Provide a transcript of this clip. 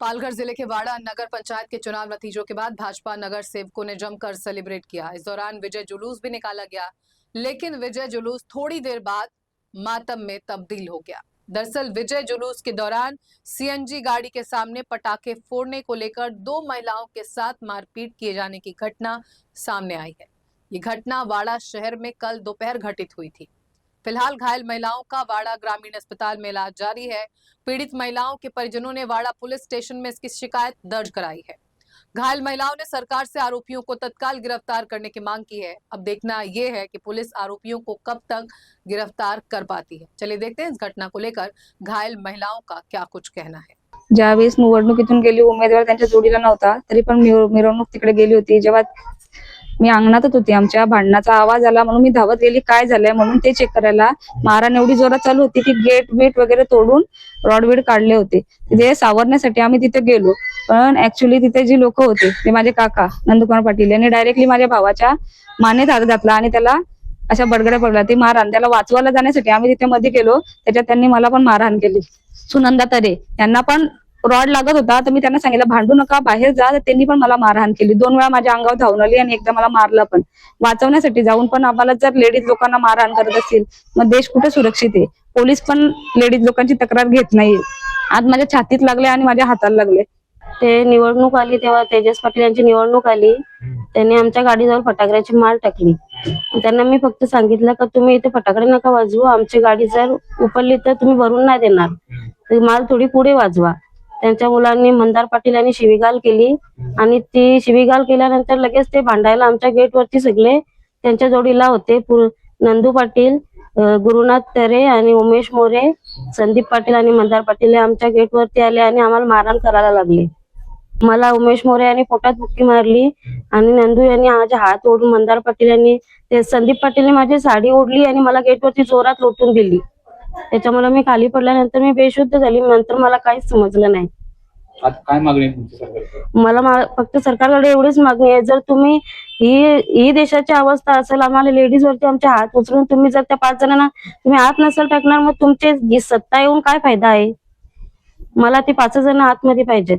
पालघर जिले के वाड़ा नगर पंचायत के चुनाव नतीजों के बाद भाजपा नगर सेवकों ने जमकर सेलिब्रेट किया। इस दौरान विजय जुलूस भी निकाला गया, लेकिन विजय जुलूस थोड़ी देर बाद मातम में तब्दील हो गया। दरअसल विजय जुलूस के दौरान सीएनजी गाड़ी के सामने पटाखे फोड़ने को लेकर दो महिलाओं के साथ मारपीट किए जाने की घटना सामने आई है। ये घटना वाड़ा शहर में कल दोपहर घटित हुई थी। फिलहाल घायल महिलाओं का वाड़ा ग्रामीण अस्पताल में इलाज जारी है। पीड़ित महिलाओं के परिजनों ने वाड़ा पुलिस स्टेशन में इसकी शिकायत दर्ज कराई है। घायल महिलाओं ने सरकार से आरोपियों को तत्काल गिरफ्तार करने की मांग की है। अब देखना यह है कि पुलिस आरोपियों को कब तक गिरफ्तार कर पाती है। चलिए देखते हैं इस घटना को लेकर घायल महिलाओं का क्या कुछ कहना है। ज्यावेळेस निवडणुकीतून गेली उमेदवार त्यांच्या जोडीला नव्हता, तरी पण मिरवणूक तिकडे गेली होती। जेव्हा मी अंगणातच होती, आमच्या भांडणाचा आवाज आला म्हणून मी धावत गेली, काय झालंय म्हणून ते चेक करायला। मारहाण एवढी जोरात चालू होती की गेट वगैरे तोडून रॉडवेड काढले होते। तिथे सावरण्यासाठी आम्ही तिथे गेलो, पण ऍक्च्युअली तिथे जी लोक होते ते माझे काका नंदकुमार पाटील यांनी डायरेक्टली माझ्या भावाच्या मानेत हात घातला आणि त्याला अशा बडगड्या पडला। ती मारहाण त्याला वाचवायला जाण्यासाठी आम्ही तिथे मध्ये गेलो, त्याच्यात त्यांनी मला पण मारहाण केली। सुनंदा तरे यांना पण रॉड लागत होता, तर मी त्यांना सांगितलं भांडू नका, बाहेर जा, तर त्यांनी पण मला मारहाण केली। 2 वेळा माझ्या अंगावर धावून आली आणि एकदा मला मारलं पण। वाचवण्यासाठी जाऊन पण आम्हाला जर लेडीज लोकांना मारहाण करत असतील मग देश कुठे सुरक्षित आहे? पोलीस पण लेडीज लोकांची तक्रार घेत नाहीये। आज माझ्या छातीत लागले आणि माझ्या हाताला लागले। ते निवडणूक आली तेव्हा तेजस पाटील यांची निवडणूक आली, त्यांनी आमच्या गाडीवर फटाकड्याची माळ टाकली। त्यांना मी फक्त सांगितलं की तुम्ही इथे फटाकडे नका वाजवू, आमची गाडी जर उपलली तर तुम्ही भरून नाही देणार, तर माल थोडी पुढे वाजवा। त्यांच्या मुलांनी मंदार पाटील यांनी शिवीगाळ केली आणि ती शिवीगाळ केल्यानंतर लगेच ते भांडायला आमच्या गेटवरती सगळे त्यांच्या जोडीला होते। नंदू पाटील, गुरुनाथ तरे आणि उमेश मोरे, संदीप पाटील आणि मंदार पाटील हे आमच्या गेटवरती आले आणि आम्हाला मारहाण करायला लागले। मला उमेश मोरे यांनी पोटात बुक्की मारली आणि नंदू यांनी माझे हात ओढून, मंदार पाटील यांनी ते संदीप पाटीलने माझी साडी ओढली आणि मला गेटवरती जोरात लोटून दिली। त्याच्यामुळे मी खाली पडल्यानंतर मी बेशुद्ध झाली। नंतर मला काहीच समजलं नाही। आता काय मागणी आहे तुमची सरकारकडे? मला फक्त सरकारकडे एवढीच मागणी आहे, जर तुम्ही ही देशाची अवस्था असेल, आम्हाला लेडीज वरती आमचे हात उचलून तुम्ही जर त्या 5 जणांना तुम्ही हात नसेल टाकणार, मग तुमचे सत्ता येऊन काय फायदा आहे? मला ते 5 जण आतमध्ये पाहिजेत।